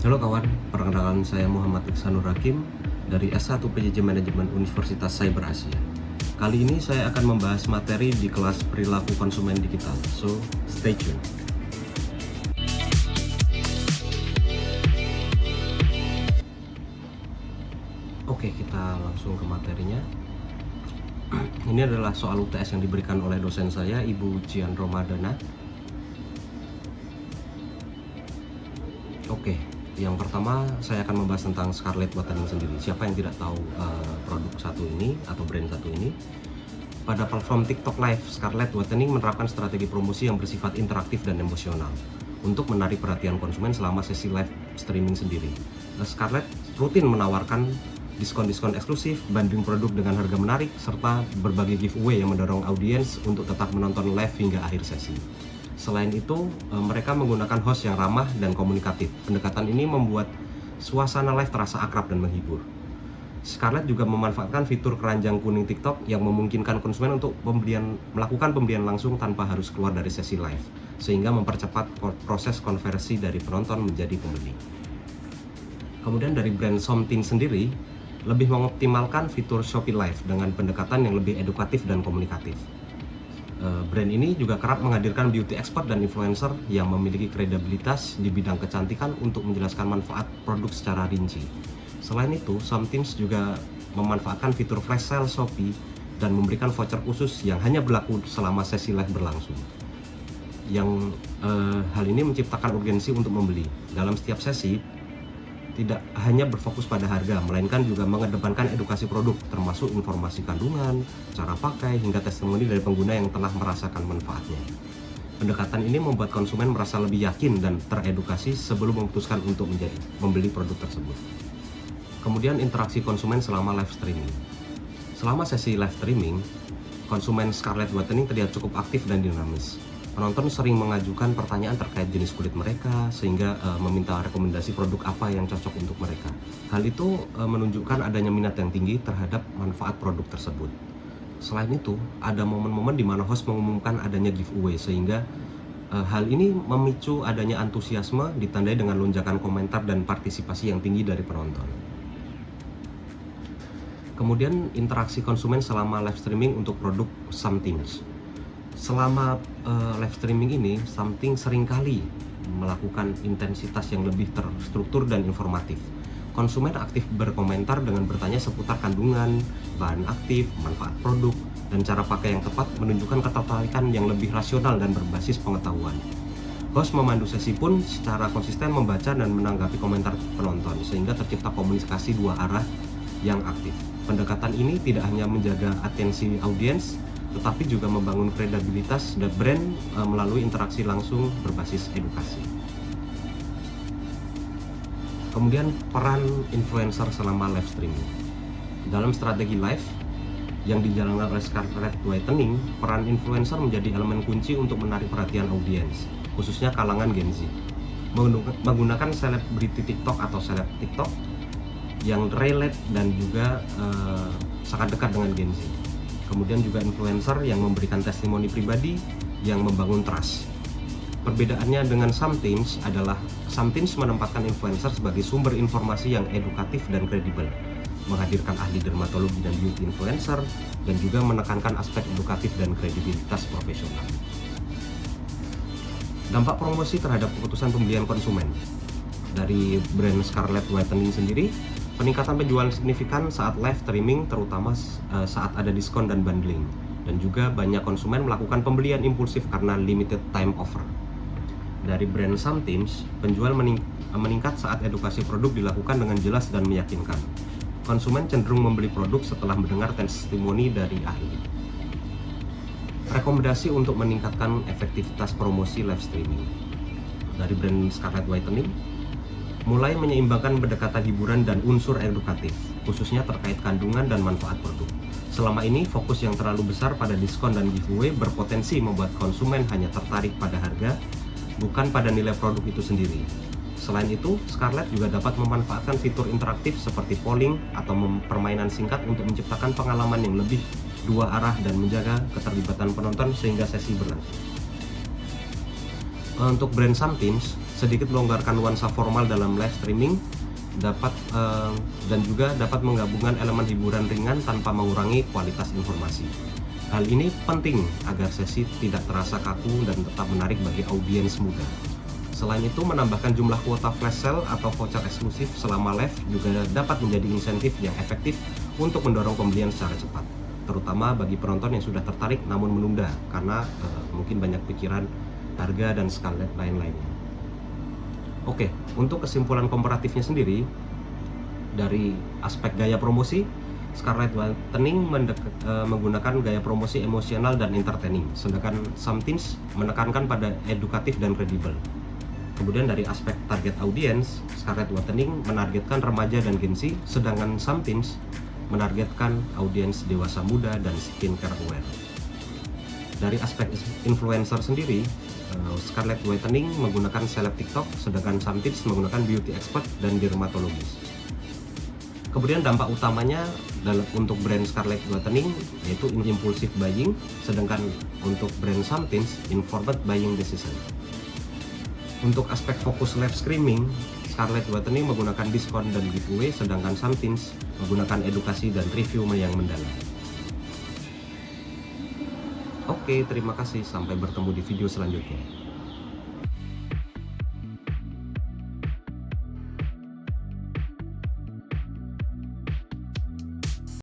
Halo kawan, perkenalkan saya Muhammad Iksanur Hakim dari S1 PJJ Manajemen Universitas Cyber Asia. Kali ini saya akan membahas materi di kelas perilaku konsumen digital, so stay tune. Oke, kita langsung ke materinya. Ini adalah soal UTS yang diberikan oleh dosen saya, Ibu Jian Romadana. Oke, yang pertama saya akan membahas tentang Scarlett Whitening sendiri. Siapa yang tidak tahu produk satu ini atau brand satu ini? Pada platform TikTok Live, Scarlett Whitening menerapkan strategi promosi yang bersifat interaktif dan emosional untuk menarik perhatian konsumen selama sesi live streaming sendiri. Scarlett rutin menawarkan diskon-diskon eksklusif, banding produk dengan harga menarik, serta berbagai giveaway yang mendorong audiens untuk tetap menonton live hingga akhir sesi. Selain itu, mereka menggunakan host yang ramah dan komunikatif. Pendekatan ini membuat suasana live terasa akrab dan menghibur. Scarlett juga memanfaatkan fitur keranjang kuning TikTok yang memungkinkan konsumen untuk melakukan pembelian langsung tanpa harus keluar dari sesi live, sehingga mempercepat proses konversi dari penonton menjadi pembeli. Kemudian dari brand Something sendiri, lebih mengoptimalkan fitur Shopee Live dengan pendekatan yang lebih edukatif dan komunikatif. Brand ini juga kerap menghadirkan beauty expert dan influencer yang memiliki kredibilitas di bidang kecantikan untuk menjelaskan manfaat produk secara rinci. Selain itu, Somethings juga memanfaatkan fitur flash sale Shopee dan memberikan voucher khusus yang hanya berlaku selama sesi live berlangsung. Hal ini menciptakan urgensi untuk membeli. Dalam setiap sesi, tidak hanya berfokus pada harga, melainkan juga mengedepankan edukasi produk, termasuk informasi kandungan, cara pakai, hingga testimoni dari pengguna yang telah merasakan manfaatnya. Pendekatan ini membuat konsumen merasa lebih yakin dan teredukasi sebelum memutuskan untuk membeli produk tersebut. Kemudian interaksi konsumen selama live streaming. Selama sesi live streaming, konsumen Scarlett Whitening terlihat cukup aktif dan dinamis. Penonton sering mengajukan pertanyaan terkait jenis kulit mereka, sehingga meminta rekomendasi produk apa yang cocok untuk mereka. Hal itu menunjukkan adanya minat yang tinggi terhadap manfaat produk tersebut. Selain itu, ada momen-momen di mana host mengumumkan adanya giveaway, sehingga hal ini memicu adanya antusiasme ditandai dengan lonjakan komentar dan partisipasi yang tinggi dari penonton. Kemudian interaksi konsumen selama live streaming untuk produk Somethings. Selama live streaming ini, Something seringkali melakukan intensitas yang lebih terstruktur dan informatif. Konsumen aktif berkomentar dengan bertanya seputar kandungan, bahan aktif, manfaat produk, dan cara pakai yang tepat, menunjukkan ketertarikan yang lebih rasional dan berbasis pengetahuan. Host memandu sesi pun secara konsisten membaca dan menanggapi komentar penonton, sehingga tercipta komunikasi dua arah yang aktif. Pendekatan ini tidak hanya menjaga atensi audiens, tetapi juga membangun kredibilitas dan brand melalui interaksi langsung berbasis edukasi. Kemudian peran influencer selama live streaming. Dalam strategi live yang dijalankan oleh Scarlett Whitening, peran influencer menjadi elemen kunci untuk menarik perhatian audiens, khususnya kalangan Gen Z. Menggunakan selebriti TikTok atau seleb TikTok yang relate dan juga sangat dekat dengan Gen Z. Kemudian juga influencer yang memberikan testimoni pribadi yang membangun trust. Perbedaannya dengan Somethings adalah Somethings menempatkan influencer sebagai sumber informasi yang edukatif dan kredibel, menghadirkan ahli dermatologi dan beauty influencer, dan juga menekankan aspek edukatif dan kredibilitas profesional. Dampak promosi terhadap keputusan pembelian konsumen. Dari brand Scarlett Whitening sendiri, peningkatan penjualan signifikan saat live streaming, terutama saat ada diskon dan bundling. Dan juga banyak konsumen melakukan pembelian impulsif karena limited time offer. Dari brand Somethings, penjual meningkat saat edukasi produk dilakukan dengan jelas dan meyakinkan. Konsumen cenderung membeli produk setelah mendengar testimoni dari ahli. Rekomendasi untuk meningkatkan efektivitas promosi live streaming. Dari brand Scarlett Whitening, mulai menyeimbangkan pendekatan hiburan dan unsur edukatif, khususnya terkait kandungan dan manfaat produk. Selama ini, fokus yang terlalu besar pada diskon dan giveaway berpotensi membuat konsumen hanya tertarik pada harga, bukan pada nilai produk itu sendiri. Selain itu, Scarlett juga dapat memanfaatkan fitur interaktif seperti polling atau permainan singkat untuk menciptakan pengalaman yang lebih dua arah dan menjaga keterlibatan penonton sehingga sesi berlangsung. Untuk brand Somethings, sedikit melonggarkan nuansa formal dalam live streaming, dan juga dapat menggabungkan elemen hiburan ringan tanpa mengurangi kualitas informasi. Hal ini penting agar sesi tidak terasa kaku dan tetap menarik bagi audiens muda. Selain itu, menambahkan jumlah kuota flash sale atau voucher eksklusif selama live juga dapat menjadi insentif yang efektif untuk mendorong pembelian secara cepat, terutama bagi penonton yang sudah tertarik namun menunda karena mungkin banyak pikiran harga dan Scarlett lain-lainnya. Oke, untuk kesimpulan komparatifnya sendiri, dari aspek gaya promosi, Scarlett Whitening menggunakan gaya promosi emosional dan entertaining, sedangkan Somethings menekankan pada edukatif dan kredibel. Kemudian dari aspek target audiens, Scarlett Whitening menargetkan remaja dan Gen Z, sedangkan Somethings menargetkan audiens dewasa muda dan skincare aware. Dari aspek influencer sendiri, Scarlett Whitening menggunakan seleb TikTok, sedangkan Somethings menggunakan beauty expert dan dermatologis. Kemudian dampak utamanya untuk brand Scarlett Whitening yaitu impulsive buying, sedangkan untuk brand Somethings informed buying decision. Untuk aspek fokus live streaming, Scarlett Whitening menggunakan diskon dan giveaway, sedangkan Somethings menggunakan edukasi dan review yang mendalam. Oke, terima kasih. Sampai bertemu di video selanjutnya.